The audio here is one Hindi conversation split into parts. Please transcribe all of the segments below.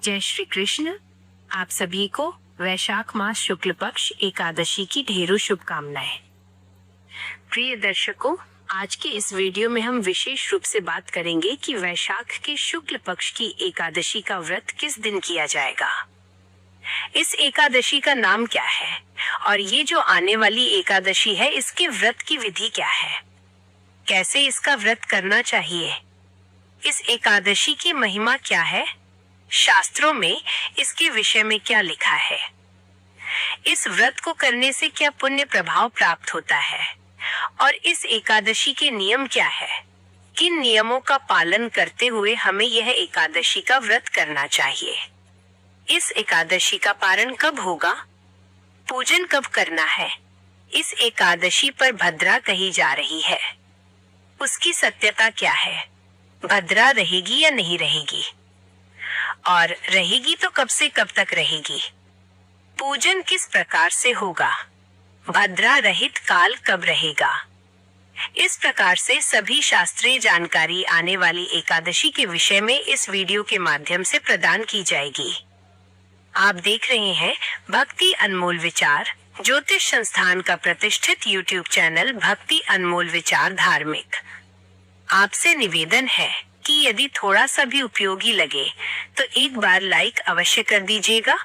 जय श्री कृष्ण। आप सभी को वैशाख मास शुक्ल पक्ष एकादशी की ढेरों शुभकामनाएं। प्रिय दर्शकों, आज के इस वीडियो में हम विशेष रूप से बात करेंगे कि वैशाख के शुक्ल पक्ष की एकादशी का व्रत किस दिन किया जाएगा। इस एकादशी का नाम क्या है और ये जो आने वाली एकादशी है इसके व्रत की विधि क्या है, कैसे इसका व्रत करना चाहिए, इस एकादशी की महिमा क्या है, शास्त्रों में इसके विषय में क्या लिखा है, इस व्रत को करने से क्या पुण्य प्रभाव प्राप्त होता है और इस एकादशी के नियम क्या है, किन नियमों का पालन करते हुए हमें यह एकादशी का व्रत करना चाहिए, इस एकादशी का पारण कब होगा, पूजन कब करना है, इस एकादशी पर भद्रा कही जा रही है, उसकी सत्यता क्या है, भद्रा रहेगी या नहीं रहेगी, और रहेगी तो कब से कब तक रहेगी, पूजन किस प्रकार से होगा, भद्रा रहित काल कब रहेगा। इस प्रकार से सभी शास्त्रीय जानकारी आने वाली एकादशी के विषय में इस वीडियो के माध्यम से प्रदान की जाएगी। आप देख रहे हैं भक्ति अनमोल विचार, ज्योतिष संस्थान का प्रतिष्ठित यूट्यूब चैनल भक्ति अनमोल विचार धार्मिक। आपसे निवेदन है कि यदि थोड़ा सा भी उपयोगी लगे तो एक बार लाइक अवश्य कर दीजिएगा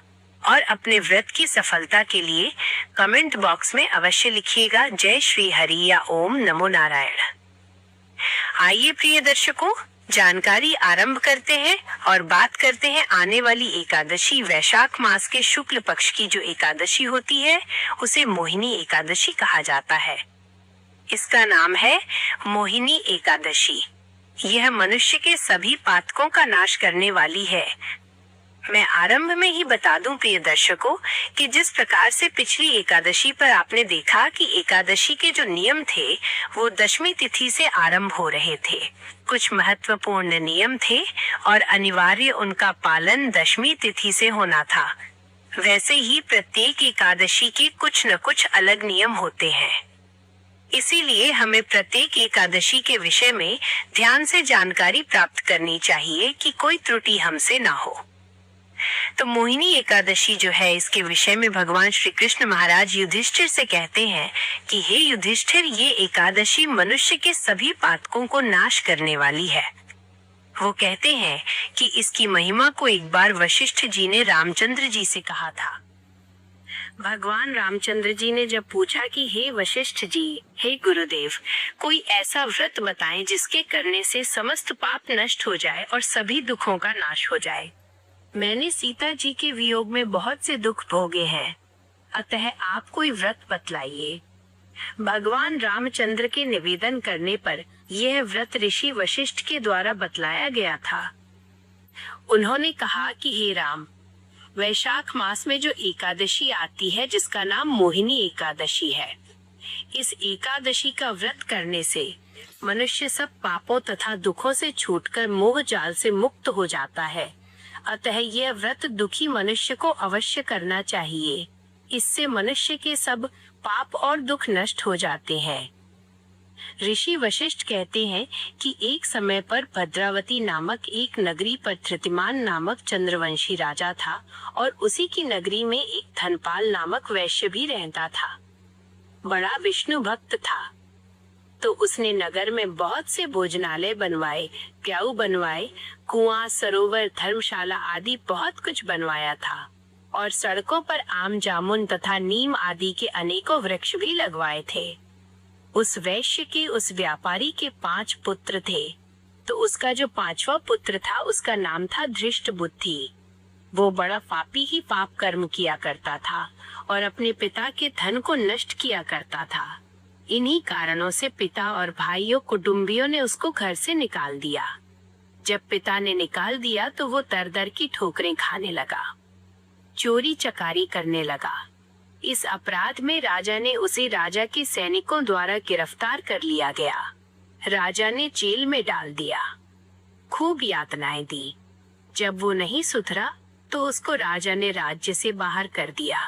और अपने व्रत की सफलता के लिए कमेंट बॉक्स में अवश्य लिखिएगा जय श्री हरि या ओम नमो नारायण। आइए प्रिय दर्शकों, जानकारी आरंभ करते हैं और बात करते हैं आने वाली एकादशी वैशाख मास के शुक्ल पक्ष की जो एकादशी होती है उसे मोहिनी एकादशी कहा जाता है। इसका नाम है मोहिनी एकादशी। यह मनुष्य के सभी पातकों का नाश करने वाली है। मैं आरंभ में ही बता दूं प्रिय दर्शकों कि जिस प्रकार से पिछली एकादशी पर आपने देखा कि एकादशी के जो नियम थे वो दशमी तिथि से आरंभ हो रहे थे। कुछ महत्वपूर्ण नियम थे और अनिवार्य उनका पालन दशमी तिथि से होना था। वैसे ही प्रत्येक एकादशी के कुछ न कुछ अलग नियम होते हैं। इसीलिए हमें प्रत्येक एकादशी के विषय में ध्यान से जानकारी प्राप्त करनी चाहिए कि कोई त्रुटि हमसे ना हो। तो मोहिनी एकादशी जो है इसके विषय में भगवान श्री कृष्ण महाराज युधिष्ठिर से कहते हैं कि हे युधिष्ठिर, ये एकादशी मनुष्य के सभी पातकों को नाश करने वाली है। वो कहते हैं कि इसकी महिमा को एक बार वशिष्ठ जी ने रामचंद्र जी से कहा था। भगवान रामचंद्र जी ने जब पूछा कि हे वशिष्ठ जी, हे गुरुदेव, कोई ऐसा व्रत बताएं जिसके करने से समस्त पाप नष्ट हो जाए और सभी दुखों का नाश हो जाए। मैंने सीता जी के वियोग में बहुत से दुख भोगे हैं, अतः आप कोई व्रत बतलाइए। भगवान रामचंद्र के निवेदन करने पर यह व्रत ऋषि वशिष्ठ के द्वारा बतलाया गया था। उन्होंने कहा कि हे राम, वैशाख मास में जो एकादशी आती है जिसका नाम मोहिनी एकादशी है, इस एकादशी का व्रत करने से मनुष्य सब पापों तथा दुखों से छूटकर मोह जाल से मुक्त हो जाता है। अतः यह व्रत दुखी मनुष्य को अवश्य करना चाहिए। इससे मनुष्य के सब पाप और दुख नष्ट हो जाते हैं। ऋषि वशिष्ठ कहते हैं कि एक समय पर भद्रावती नामक एक नगरी पर धृतिमान नामक चंद्रवंशी राजा था और उसी की नगरी में एक धनपाल नामक वैश्य भी रहता था। बड़ा विष्णु भक्त था, तो उसने नगर में बहुत से भोजनालय बनवाए, प्याऊ बनवाए, कुआं, सरोवर, धर्मशाला आदि बहुत कुछ बनवाया था और सड़कों पर आम, जामुन तथा नीम आदि के अनेकों वृक्ष भी लगवाए थे। उस वैश्य के, उस व्यापारी के 5 पुत्र थे, तो उसका जो 5वां पुत्र था उसका नाम था धृष्ट बुद्धि। वो बड़ा पापी ही पाप कर्म किया करता था और अपने पिता के धन को नष्ट किया करता था। इन्हीं कारणों से पिता और भाइयों कुटुंबियों ने उसको घर से निकाल दिया। जब पिता ने निकाल दिया तो वो दर दर की ठोकरें खाने लगा, चोरी चकारी करने लगा। इस अपराध में राजा ने उसे राजा के सैनिकों द्वारा गिरफ्तार कर लिया गया। राजा ने जेल में डाल दिया, खूब यातनाएं दी। जब वो नहीं सुधरा तो उसको राजा ने राज्य से बाहर कर दिया।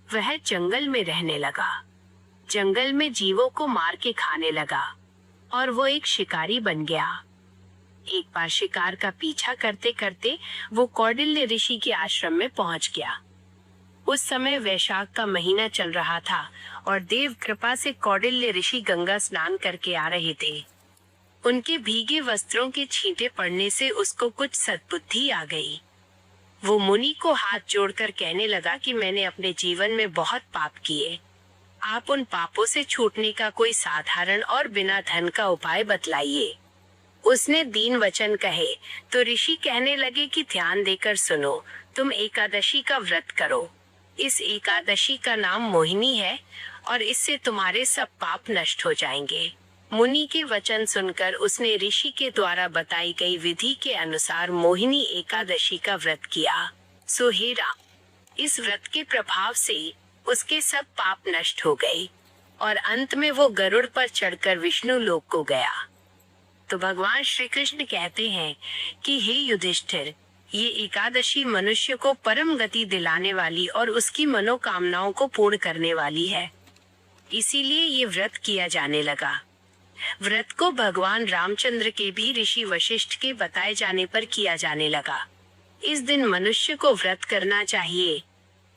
वह जंगल में रहने लगा, जंगल में जीवों को मार के खाने लगा और वो एक शिकारी बन गया। एक बार शिकार का पीछा करते करते वो कौंडिल्य ऋषि के आश्रम में पहुंच गया। उस समय वैशाख का महीना चल रहा था और देव कृपा से कौंडिल्य ऋषि गंगा स्नान करके आ रहे थे। उनके भीगे वस्त्रों के छींटे पड़ने से उसको कुछ सद्बुद्धि आ गई। वो मुनि को हाथ जोड़कर कहने लगा कि मैंने अपने जीवन में बहुत पाप किए, आप उन पापों से छूटने का कोई साधारण और बिना धन का उपाय बतलाइए। उसने दीन वचन कहे तो ऋषि कहने लगे कि ध्यान देकर सुनो, तुम एकादशी का व्रत करो। इस एकादशी का नाम मोहिनी है और इससे तुम्हारे सब पाप नष्ट हो जाएंगे। मुनि के वचन सुनकर उसने ऋषि के द्वारा बताई गई विधि के अनुसार मोहिनी एकादशी का व्रत किया। सो हे राम, इस व्रत के प्रभाव से उसके सब पाप नष्ट हो गए और अंत में वो गरुड़ पर चढ़कर विष्णु लोक को गया। तो भगवान श्री कृष्ण कहते हैं कि हे युधिष्ठिर, ये एकादशी मनुष्य को परम गति दिलाने वाली और उसकी मनोकामनाओं को पूर्ण करने वाली है, इसीलिए ये व्रत किया जाने लगा। व्रत को भगवान रामचंद्र के भी ऋषि वशिष्ठ के बताए जाने पर किया जाने लगा। इस दिन मनुष्य को व्रत करना चाहिए,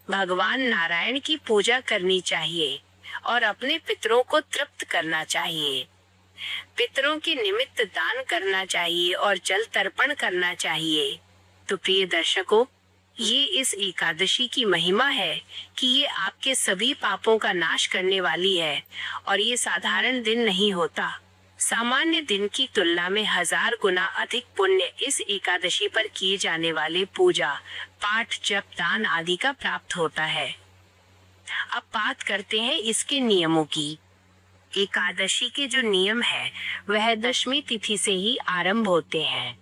भगवान नारायण की पूजा करनी चाहिए और अपने पितरों को तृप्त करना चाहिए। पितरों के निमित्त दान करना चाहिए और जल तर्पण करना चाहिए। तो प्रिय दर्शकों, ये इस एकादशी की महिमा है कि ये आपके सभी पापों का नाश करने वाली है और ये साधारण दिन नहीं होता। सामान्य दिन की तुलना में 1000 गुना अधिक पुण्य इस एकादशी पर किए जाने वाले पूजा, पाठ, जप, दान आदि का प्राप्त होता है। अब बात करते हैं इसके नियमों की। एकादशी के जो नियम है वह दशमी तिथि से ही आरंभ होते हैं।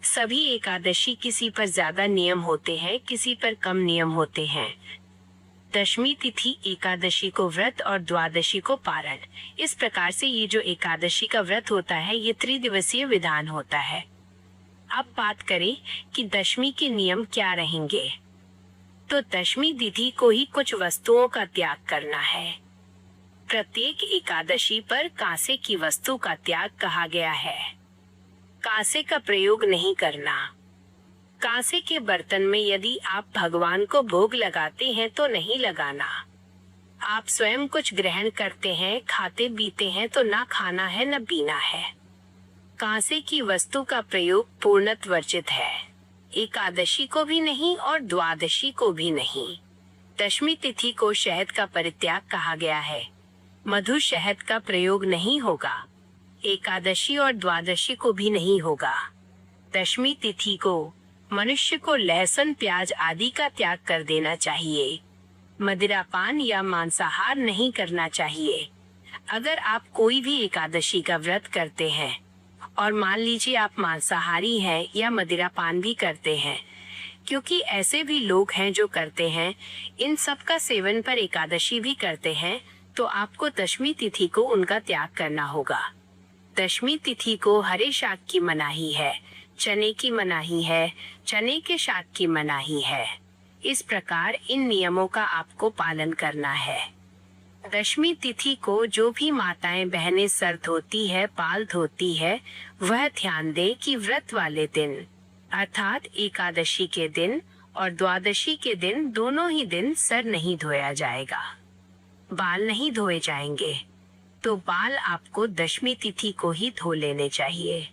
सभी एकादशी किसी पर ज्यादा नियम होते हैं, किसी पर कम नियम होते हैं। दशमी तिथि एकादशी को व्रत और द्वादशी को पारण। इस प्रकार से ये जो एकादशी का व्रत होता है ये त्रिदिवसीय विधान होता है। अब बात करें कि दशमी के नियम क्या रहेंगे। तो दशमी तिथि को ही कुछ वस्तुओं का त्याग करना है। प्रत्येक एकादशी पर कांसे की वस्तु का त्याग कहा गया है। कांसे का प्रयोग नहीं करना। कांसे के बर्तन में यदि आप भगवान को भोग लगाते हैं तो नहीं लगाना। आप स्वयं कुछ ग्रहण करते हैं, खाते पीते हैं तो ना खाना है न पीना है। कांसे की वस्तु का प्रयोग पूर्णतः वर्जित है। एकादशी को भी नहीं और द्वादशी को भी नहीं। दशमी तिथि को शहद का परित्याग कहा गया है। मधु शहद का प्रयोग नहीं होगा। एकादशी और द्वादशी को भी नहीं होगा। दशमी तिथि को मनुष्य को लहसुन, प्याज आदि का त्याग कर देना चाहिए। मदिरापान या मांसाहार नहीं करना चाहिए। अगर आप कोई भी एकादशी का व्रत करते हैं और मान लीजिए आप मांसाहारी हैं या मदिरापान भी करते हैं, क्योंकि ऐसे भी लोग हैं जो करते हैं, इन सब का सेवन पर एकादशी भी करते हैं, तो आपको दशमी तिथि को उनका त्याग करना होगा। दशमी तिथि को हरे शाक की मनाही है, चने की मनाही है, चने के शाक की मनाही है। इस प्रकार इन नियमों का आपको पालन करना है। दशमी तिथि को जो भी माताएं बहनें सर धोती है, पाल धोती है, वह ध्यान दे कि व्रत वाले दिन अर्थात एकादशी के दिन और द्वादशी के दिन दोनों ही दिन सर नहीं धोया जाएगा, बाल नहीं धोए जाएंगे। तो बाल आपको दशमी तिथि को ही धो लेने चाहिए।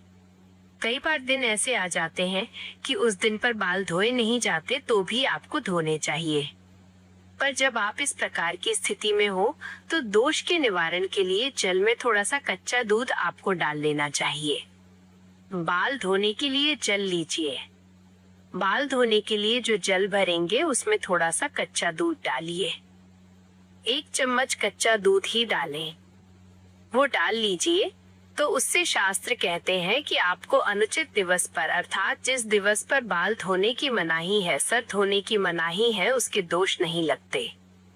कई बार दिन ऐसे आ जाते हैं कि उस दिन पर बाल धोए नहीं जाते तो भी आपको धोने चाहिए। पर जब आप इस प्रकार की स्थिति में हो तो दोष के निवारण के लिए जल में थोड़ा सा कच्चा दूध आपको डाल लेना चाहिए। बाल धोने के लिए जल लीजिए। बाल धोने के लिए जो जल भरेंगे उसमें थोड़ा सा कच्चा दूध डालिए। 1 चम्मच कच्चा दूध ही डालें, वो डाल लीजिए। तो उससे शास्त्र कहते हैं कि आपको अनुचित दिवस पर अर्थात जिस दिवस पर बाल धोने की मनाही है, सर धोने की मनाही है, उसके दोष नहीं लगते।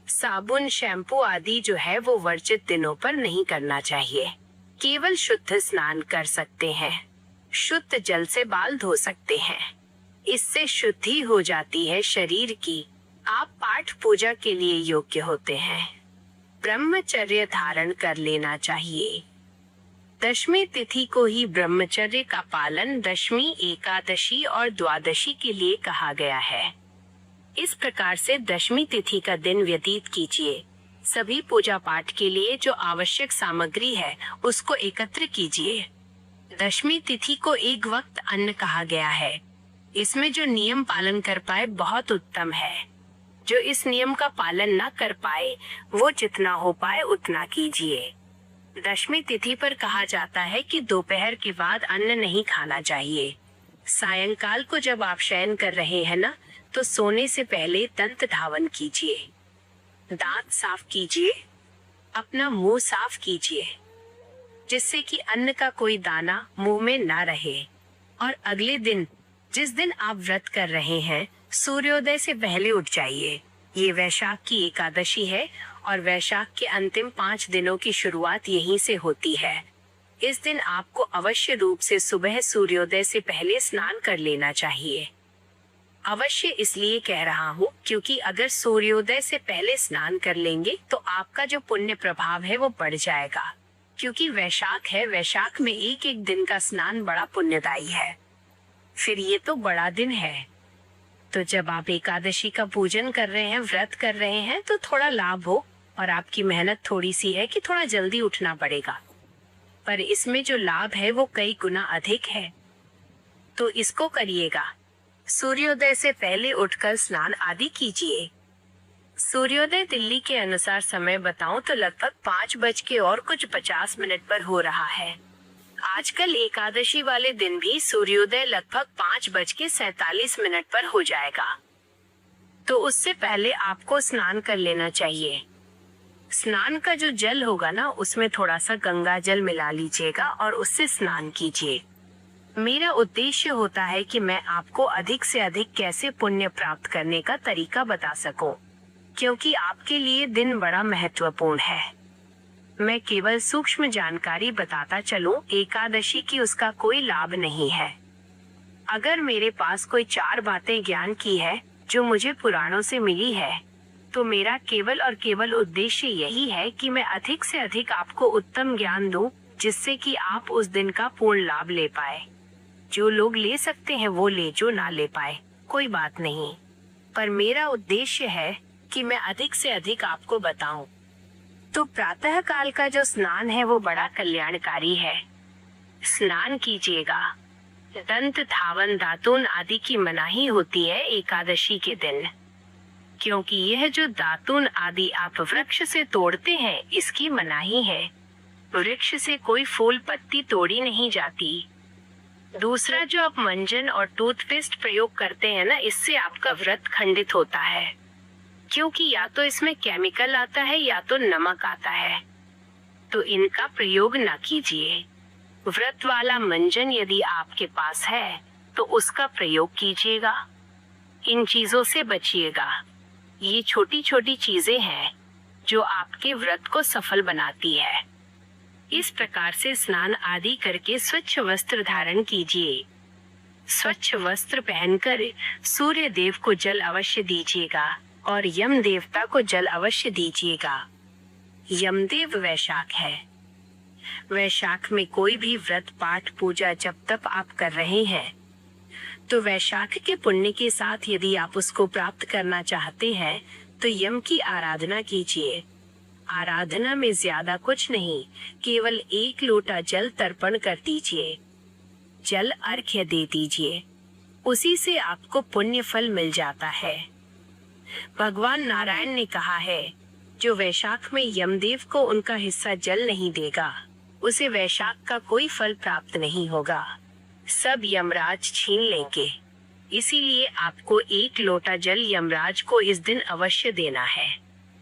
साबुन, शैम्पू आदि जो है वो वर्जित दिनों पर नहीं करना चाहिए। केवल शुद्ध स्नान कर सकते हैं, शुद्ध जल से बाल धो सकते हैं। इससे शुद्धि हो जाती है शरीर की। आप पाठ पूजा के लिए योग्य होते हैं। ब्रह्मचर्य धारण कर लेना चाहिए। दशमी तिथि को ही ब्रह्मचर्य का पालन दशमी, एकादशी और द्वादशी के लिए कहा गया है। इस प्रकार से दशमी तिथि का दिन व्यतीत कीजिए। सभी पूजा पाठ के लिए जो आवश्यक सामग्री है उसको एकत्र कीजिए। दशमी तिथि को एक वक्त अन्न कहा गया है। इसमें जो नियम पालन कर पाए बहुत उत्तम है। जो इस नियम का पालन न कर पाए वो जितना हो पाए उतना कीजिए। दशमी तिथि पर कहा जाता है कि दोपहर के बाद अन्न नहीं खाना चाहिए। सायंकाल को जब आप शयन कर रहे हैं ना, तो सोने से पहले दंत धावन कीजिए, दांत साफ कीजिए, अपना मुंह साफ कीजिए, जिससे कि अन्न का कोई दाना मुंह में ना रहे। और अगले दिन, जिस दिन आप व्रत कर रहे हैं, सूर्योदय से पहले उठ जाइए। ये वैशाख की एकादशी है और वैशाख के अंतिम 5 दिनों की शुरुआत यहीं से होती है। इस दिन आपको अवश्य रूप से सुबह सूर्योदय से पहले स्नान कर लेना चाहिए। अवश्य इसलिए कह रहा हूँ क्योंकि अगर सूर्योदय से पहले स्नान कर लेंगे तो आपका जो पुण्य प्रभाव है वो बढ़ जाएगा। क्योंकि वैशाख है, वैशाख में एक एक दिन का स्नान बड़ा पुण्यदायी है। फिर ये तो बड़ा दिन है। तो जब आप एकादशी का पूजन कर रहे हैं, व्रत कर रहे हैं, तो थोड़ा लाभ हो। और आपकी मेहनत थोड़ी सी है कि थोड़ा जल्दी उठना पड़ेगा, पर इसमें जो लाभ है वो कई गुना अधिक है। तो इसको करिएगा। सूर्योदय से पहले उठकर स्नान आदि कीजिए। सूर्योदय दिल्ली के अनुसार समय बताऊं तो लगभग 5:50 पर हो रहा है। आजकल एकादशी वाले दिन भी सूर्योदय लगभग 5:47 पर हो जाएगा। तो उससे पहले आपको स्नान कर लेना चाहिए। स्नान का जो जल होगा ना, उसमें थोड़ा सा गंगा जल मिला लीजिएगा और उससे स्नान कीजिए। मेरा उद्देश्य होता है कि मैं आपको अधिक से अधिक कैसे पुण्य प्राप्त करने का तरीका बता सकूं, क्योंकि आपके लिए दिन बड़ा महत्वपूर्ण है। मैं केवल सूक्ष्म जानकारी बताता चलूं, एकादशी की उसका कोई लाभ नहीं है। अगर मेरे पास कोई 4 बातें ज्ञान की है जो मुझे पुराणों से मिली है, तो मेरा केवल और केवल उद्देश्य यही है कि मैं अधिक से अधिक आपको उत्तम ज्ञान दूं, जिससे कि आप उस दिन का पूर्ण लाभ ले पाए। जो लोग ले सकते हैं वो ले, जो ना ले पाए कोई बात नहीं, पर मेरा उद्देश्य है कि मैं अधिक से अधिक आपको बताऊं। तो प्रातः काल का जो स्नान है वो बड़ा कल्याणकारी है। स्नान कीजिएगा। दंत धावन, दातून आदि की मनाही होती है एकादशी के दिन, क्योंकि यह जो दातून आदि आप वृक्ष से तोड़ते हैं इसकी मनाही है। वृक्ष से कोई फूल पत्ती तोड़ी नहीं जाती। दूसरा, जो आप मंजन और टूथपेस्ट प्रयोग करते हैं ना, इससे आपका व्रत खंडित होता है, क्योंकि या तो इसमें केमिकल आता है या तो नमक आता है। तो इनका प्रयोग न कीजिए। व्रत वाला मंजन यदि आपके पास है तो उसका प्रयोग कीजिएगा। इन चीजों से बचिएगा। ये छोटी छोटी चीजें हैं जो आपके व्रत को सफल बनाती है। इस प्रकार से स्नान आदि करके स्वच्छ वस्त्र धारण कीजिए। स्वच्छ वस्त्र पहनकर सूर्य देव को जल अवश्य दीजिएगा और यम देवता को जल अवश्य दीजिएगा। यमदेव वैशाख है। वैशाख में कोई भी व्रत पाठ पूजा जब तक आप कर रहे हैं, तो वैशाख के पुण्य के साथ यदि आप उसको प्राप्त करना चाहते हैं तो यम की आराधना कीजिए। आराधना में ज्यादा कुछ नहीं, केवल 1 लोटा जल तर्पण कर दीजिए। जल अर्घ्य दे दीजिए, उसी से आपको पुण्य फल मिल जाता है। भगवान नारायण ने कहा है, जो वैशाख में यमदेव को उनका हिस्सा जल नहीं देगा उसे वैशाख का कोई फल प्राप्त नहीं होगा, सब यमराज छीन लेंगे। इसीलिए आपको 1 लोटा जल यमराज को इस दिन अवश्य देना है।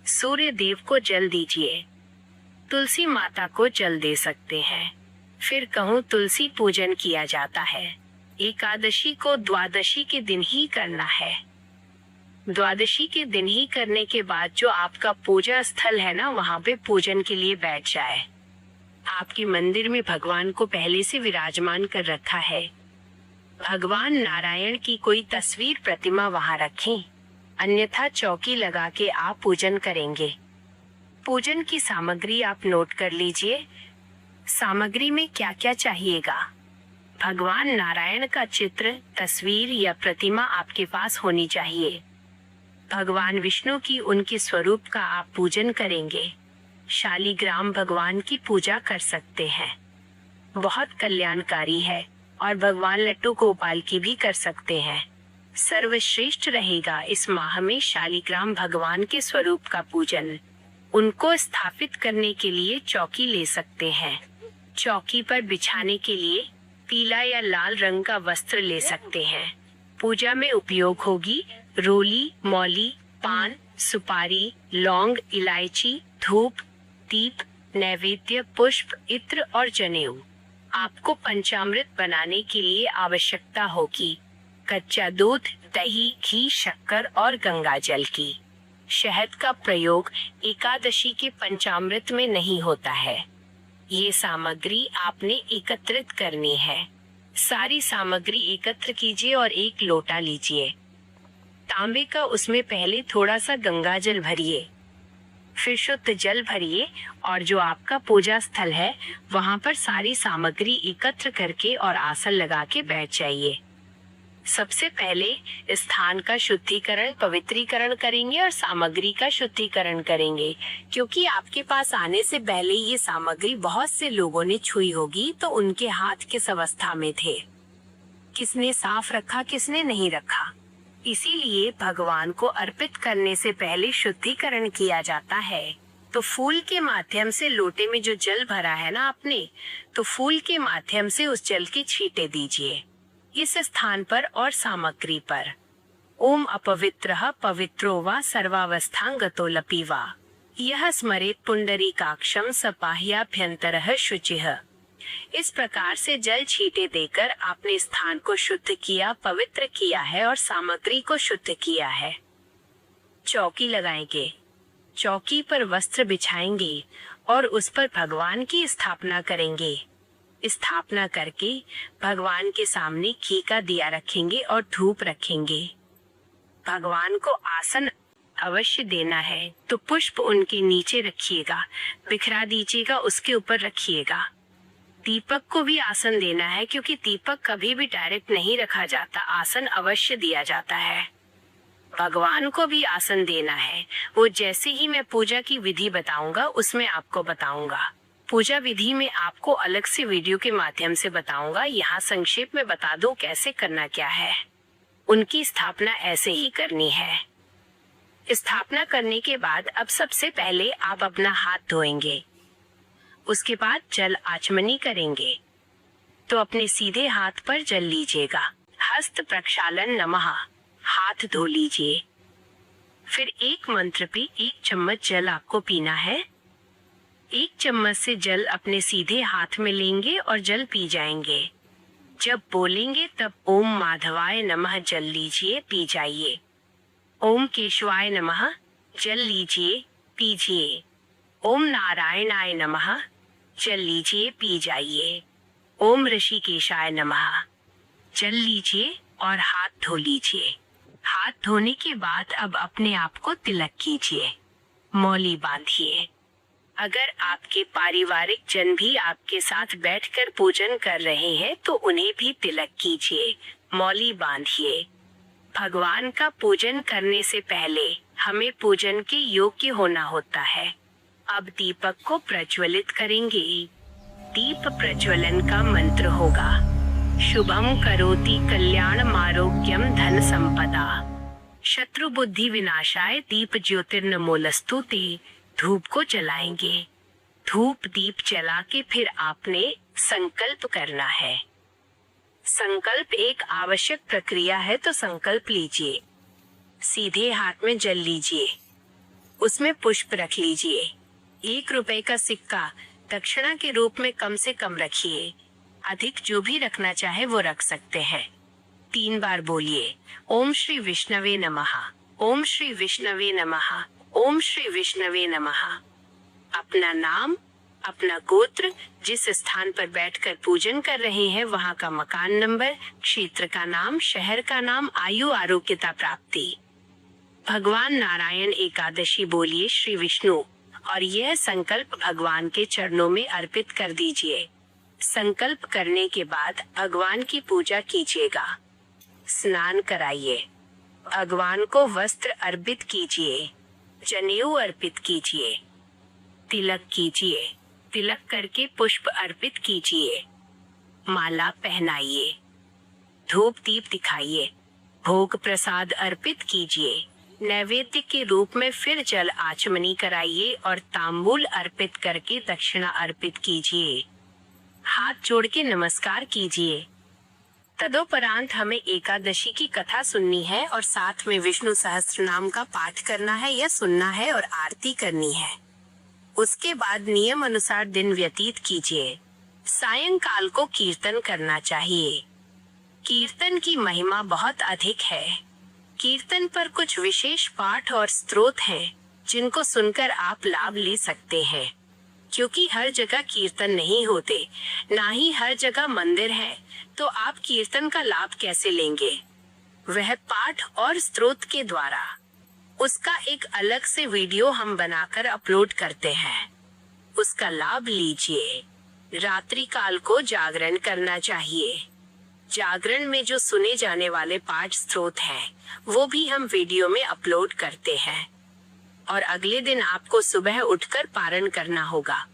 सूर्य देव को जल दीजिए। तुलसी माता को जल दे सकते हैं। फिर कहूँ, तुलसी पूजन किया जाता है। एकादशी को द्वादशी के दिन ही करना है। द्वादशी के दिन ही करने के बाद जो आपका पूजा स्थल है ना, वहाँ पे पूजन के लिए बैठ जाए। आपके मंदिर में भगवान को पहले से विराजमान कर रखा है। भगवान नारायण की कोई तस्वीर प्रतिमा वहाँ रखें, अन्यथा चौकी लगा के आप पूजन करेंगे। पूजन की सामग्री आप नोट कर लीजिए। सामग्री में क्या क्या चाहिएगा? भगवान नारायण का चित्र, तस्वीर या प्रतिमा आपके पास होनी चाहिए। भगवान विष्णु की उनके स्वरूप का आप पूजन करेंगे। शालिग्राम भगवान की पूजा कर सकते हैं, बहुत कल्याणकारी है। और भगवान लट्टू गोपाल की भी कर सकते हैं। सर्वश्रेष्ठ रहेगा इस माह में शालिग्राम भगवान के स्वरूप का पूजन। उनको स्थापित करने के लिए चौकी ले सकते हैं। चौकी पर बिछाने के लिए पीला या लाल रंग का वस्त्र ले सकते हैं। पूजा में उपयोग होगी रोली, मौली, पान, सुपारी, लौंग, इलायची, धूप, दीप, नैवेद्य, पुष्प, इत्र और जनेऊ। आपको पंचामृत बनाने के लिए आवश्यकता होगी कच्चा दूध, दही, घी, शक्कर और गंगा जल की। शहद का प्रयोग एकादशी के पंचामृत में नहीं होता है। ये सामग्री आपने एकत्रित करनी है। सारी सामग्री एकत्र कीजिए और एक लोटा लीजिए। तांबे का, उसमें पहले थोड़ा सा गंगा जल भरिए, फिर शुद्ध जल भरिए और जो आपका पूजा स्थल है वहां पर सारी सामग्री एकत्र करके और आसन लगा के बैठ जाइए। सबसे पहले स्थान का शुद्धिकरण, पवित्रीकरण करेंगे और सामग्री का शुद्धिकरण करेंगे, क्योंकि आपके पास आने से पहले ये सामग्री बहुत से लोगों ने छुई होगी, तो उनके हाथ किस अवस्था में थे, किसने साफ रखा, किसने नहीं रखा। इसीलिए भगवान को अर्पित करने से पहले शुद्धिकरण किया जाता है। तो फूल के माध्यम से लोटे में जो जल भरा है ना आपने, तो फूल के माध्यम से उस जल के छींटे दीजिए इस स्थान पर और सामग्री पर। ओम अपवित्रः पवित्रो वा सर्वावस्थांगतो लपीवा यह स्मरेत पुंडरीकाक्षम सपाह्याभ्यंतरः शुचिः। इस प्रकार से जल छींटे देकर आपने स्थान को शुद्ध किया, पवित्र किया है और सामग्री को शुद्ध किया है। चौकी लगाएंगे, चौकी पर वस्त्र बिछाएंगे और उस पर भगवान की स्थापना करेंगे। स्थापना करके भगवान के सामने घी का दिया रखेंगे और धूप रखेंगे। भगवान को आसन अवश्य देना है, तो पुष्प उनके नीचे रखिएगा, बिखरा दीजिएगा, उसके ऊपर रखिएगा। दीपक को भी आसन देना है, क्योंकि दीपक कभी भी डायरेक्ट नहीं रखा जाता, आसन अवश्य दिया जाता है। भगवान को भी आसन देना है, वो जैसे ही मैं पूजा की विधि बताऊंगा उसमें आपको बताऊंगा। पूजा विधि में आपको अलग से वीडियो के माध्यम से बताऊंगा। यहाँ संक्षेप में बता दूं कैसे करना क्या है। उनकी स्थापना ऐसे ही करनी है। स्थापना करने के बाद अब सबसे पहले आप अपना हाथ धोएंगे, उसके बाद जल आचमनी करेंगे। तो अपने सीधे हाथ पर जल लीजिएगा। हस्त प्रक्षालन नमः, हाथ धो लीजिए। फिर एक मंत्र पे 1 चम्मच जल आपको पीना है। 1 चम्मच से जल अपने सीधे हाथ में लेंगे और जल पी जाएंगे। जब बोलेंगे तब ओम माधवाय नमः जल लीजिए, पी जाइए। ओम केशवाय नमः जल लीजिए, पीजिए। ओम नारायणाय नमः जल लीजिए, पी जाइए। ओम ऋषिकेशाय नमः जल लीजिए और हाथ धो लीजिए। हाथ धोने के बाद अब अपने आप को तिलक कीजिए, मौली बांधिए। अगर आपके पारिवारिक जन भी आपके साथ बैठकर पूजन कर रहे हैं तो उन्हें भी तिलक कीजिए, मौली बांधिए। भगवान का पूजन करने से पहले हमें पूजन के योग्य होना होता है। अब दीपक को प्रज्वलित करेंगे। दीप प्रज्वलन का मंत्र होगा शुभम करोति कल्याणम आरोग्यम धन संपदा शत्रु बुद्धि विनाशाय दीप ज्योतिर्नमोलस्तु ते। धूप को जलाएंगे। धूप दीप जला के फिर आपने संकल्प करना है। संकल्प एक आवश्यक प्रक्रिया है, तो संकल्प लीजिए। सीधे हाथ में जल लीजिए, उसमें पुष्प रख लीजिए। 1 रुपए का सिक्का दक्षिणा के रूप में कम से कम रखिए, अधिक जो भी रखना चाहे वो रख सकते हैं। 3 बार बोलिए ओम श्री विष्णवे नमः, ओम श्री विष्णवे नमः, ओम श्री विष्णवे नमः। अपना नाम, अपना गोत्र, जिस स्थान पर बैठकर पूजन कर रहे हैं वहां का मकान नंबर, क्षेत्र का नाम, शहर का नाम, आयु, आरोग्यता, प्राप्ति। भगवान नारायण एकादशी बोलिए श्री विष्णु और यह संकल्प भगवान के चरणों में अर्पित कर दीजिए। संकल्प करने के बाद भगवान की पूजा कीजिएगा। स्नान कराइए, भगवान को वस्त्र अर्पित कीजिए, जनेऊ अर्पित कीजिए, तिलक कीजिए, तिलक करके पुष्प अर्पित कीजिए, माला पहनाइए, धूप दीप दिखाइए, भोग प्रसाद अर्पित कीजिए। नैवेद्य के रूप में फिर जल आचमनी कराइए और तांबूल अर्पित करके दक्षिणा अर्पित कीजिए। हाथ जोड़ के नमस्कार कीजिए। तदोपरांत हमें एकादशी की कथा सुननी है और साथ में विष्णु सहस्त्र नाम का पाठ करना है या सुनना है और आरती करनी है। उसके बाद नियम अनुसार दिन व्यतीत कीजिए। सायंकाल को कीर्तन करना चाहिए। कीर्तन की महिमा बहुत अधिक है। कीर्तन पर कुछ विशेष पाठ और स्तोत्र हैं जिनको सुनकर आप लाभ ले सकते हैं। क्योंकि हर जगह कीर्तन नहीं होते, ना ही हर जगह मंदिर है, तो आप कीर्तन का लाभ कैसे लेंगे? वह पाठ और स्तोत्र के द्वारा। उसका एक अलग से वीडियो हम बनाकर अपलोड करते हैं, उसका लाभ लीजिए। रात्रि काल को जागरण करना चाहिए। जागरण में जो सुने जाने वाले पाठ स्तोत्र हैं, वो भी हम वीडियो में अपलोड करते हैं। और अगले दिन आपको सुबह उठकर पारण करना होगा।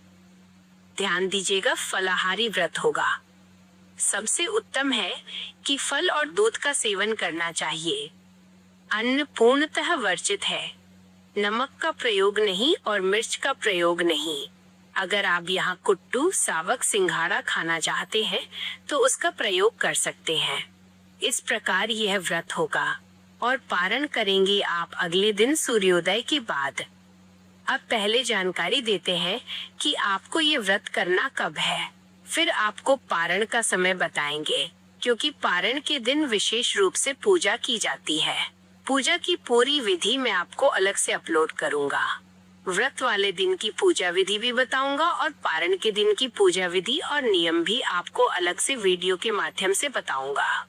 ध्यान दीजिएगा, फलाहारी व्रत होगा। सबसे उत्तम है कि फल और दूध का सेवन करना चाहिए। अन्न पूर्णतः वर्जित है। नमक का प्रयोग नहीं और मिर्च का प्रयोग नहीं। अगर आप यहाँ कुट्टू, सावक, सिंघाड़ा खाना चाहते हैं तो उसका प्रयोग कर सकते हैं। इस प्रकार यह व्रत होगा और पारण करेंगे आप अगले दिन सूर्योदय के बाद। अब पहले जानकारी देते हैं कि आपको ये व्रत करना कब है, फिर आपको पारण का समय बताएंगे। क्योंकि पारण के दिन विशेष रूप से पूजा की जाती है। पूजा की पूरी विधि मैं आपको अलग से अपलोड करूंगा। व्रत वाले दिन की पूजा विधि भी बताऊंगा और पारण के दिन की पूजा विधि और नियम भी आपको अलग से वीडियो के माध्यम से बताऊंगा।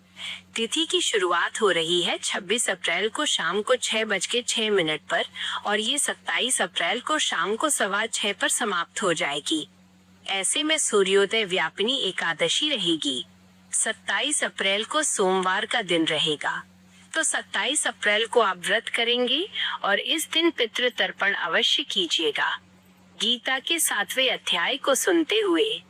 तिथि की शुरुआत हो रही है 26 अप्रैल को शाम को 6:06 पर और ये 27 अप्रैल को शाम को 6:15 पर समाप्त हो जाएगी। ऐसे में सूर्योदय व्यापिनी एकादशी रहेगी। 27 अप्रैल को सोमवार का दिन रहेगा, तो 27 अप्रैल को आप व्रत करेंगे और इस दिन पितृ तर्पण अवश्य कीजिएगा। गीता के 7वें अध्याय को सुनते हुए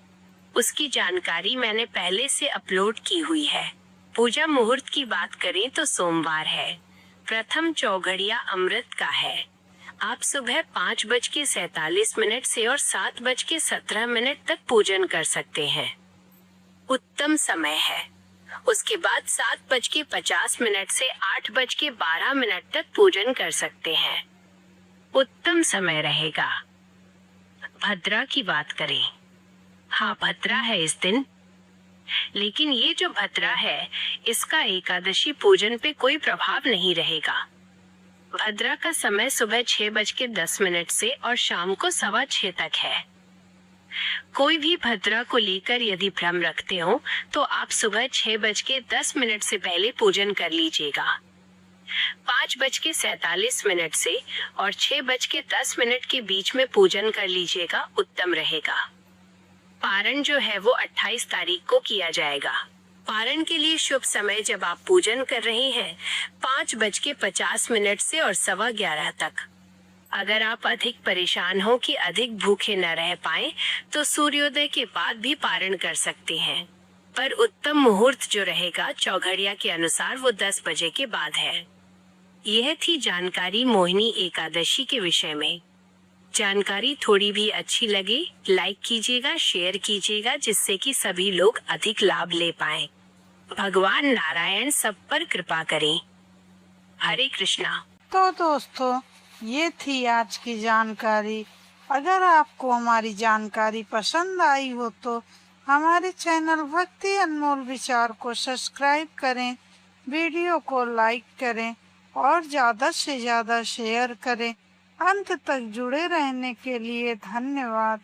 उसकी जानकारी मैंने पहले से अपलोड की हुई है। पूजा मुहूर्त की बात करें तो सोमवार है। प्रथम चौघड़िया अमृत का है। आप सुबह 5:47 से और 7:17 तक पूजन कर सकते हैं। उत्तम समय है। उसके बाद 7:50 से 8:12 तक पूजन कर सकते हैं। उत्तम समय रहेगा। भद्रा की बात करें, हाँ भद्रा है इस दिन, लेकिन ये जो भद्रा है इसका एकादशी पूजन पे कोई प्रभाव नहीं रहेगा। भद्रा का समय सुबह 6:10 से और शाम को 6:15 तक है। कोई भी भद्रा को लेकर यदि भ्रम रखते हो तो आप सुबह 6:10 से पहले पूजन कर लीजिएगा। 5:47 से और 6:10 के बीच में पूजन कर लीजिएगा, उत्तम रहेगा। पारण जो है वो 28 तारीख को किया जाएगा। पारण के लिए शुभ समय जब आप पूजन कर रहे हैं 5:50 से और 11:15 तक। अगर आप अधिक परेशान हो कि अधिक भूखे न रह पाए तो सूर्योदय के बाद भी पारण कर सकते हैं, पर उत्तम मुहूर्त जो रहेगा चौघड़िया के अनुसार वो 10 बजे के बाद है। यह थी जानकारी मोहिनी एकादशी के विषय में। जानकारी थोड़ी भी अच्छी लगे लाइक कीजिएगा, शेयर कीजिएगा, जिससे कि सभी लोग अधिक लाभ ले पाएं। भगवान नारायण सब पर कृपा करें। हरे कृष्णा। तो दोस्तों, ये थी आज की जानकारी। अगर आपको हमारी जानकारी पसंद आई हो तो हमारे चैनल भक्ति अनमोल विचार को सब्सक्राइब करें, वीडियो को लाइक करें और ज़्यादा से ज़्यादा शेयर करें। अंत तक जुड़े रहने के लिए धन्यवाद।